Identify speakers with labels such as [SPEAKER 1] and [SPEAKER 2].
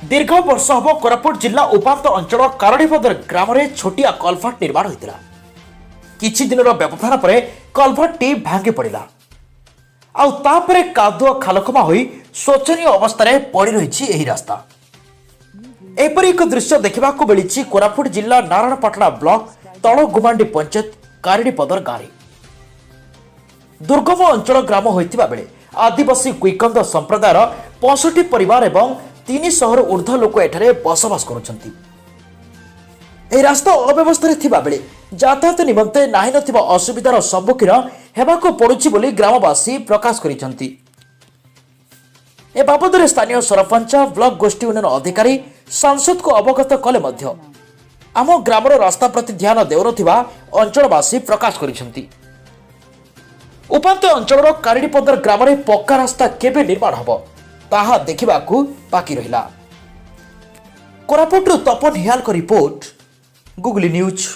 [SPEAKER 1] दीर्घ वर्ष हम कोरापुट जिला उपात अंचल कारणीपदर ग्राम में छोटिया कलभट निर्माण होता किछि दिन व्यवधान पर कलभट टी भांगी पड़ा आउे कादुआ खालखमा हो शोचनीय अवस्था पड़ रही रास्ता। एपरी एक दृश्य देखा मिली कोरापुट जिला नारायणपाटना ब्लॉक तल गुमांडी पंचायत कारणीपदर गाँव में दुर्गम अंचल ग्राम होता बेले आदिवासी कुईकंद संप्रदायर 65 परिवार एवं 300 ऊर्ध्व लोक एठारे बसवास करुछंती। ए रास्ता अव्यवस्था थिबा बेले यातायात निमंते नाही नथिबा असुविधार सम्मुखीन हेबाको पड़ुछि बोली ग्रामवासी प्रकाश करिसंती। ए बाबदरे स्थानीय सरपंच ब्लॉक गोष्ठी उन्नयन अधिकारी सांसद को अवगत कले मध्य आम ग्रामर रास्ता प्रति ध्यान देउनथिबा अंचलवासी प्रकाश करिसंती। उपात अंचल कारणीपदर ग्राम में पक्का रास्ता केबे निर्माण हब ताहा देखिबाकू बाकी रहिला। कोरापुट तपन हियाल को रिपोर्ट, गुगली न्यूज।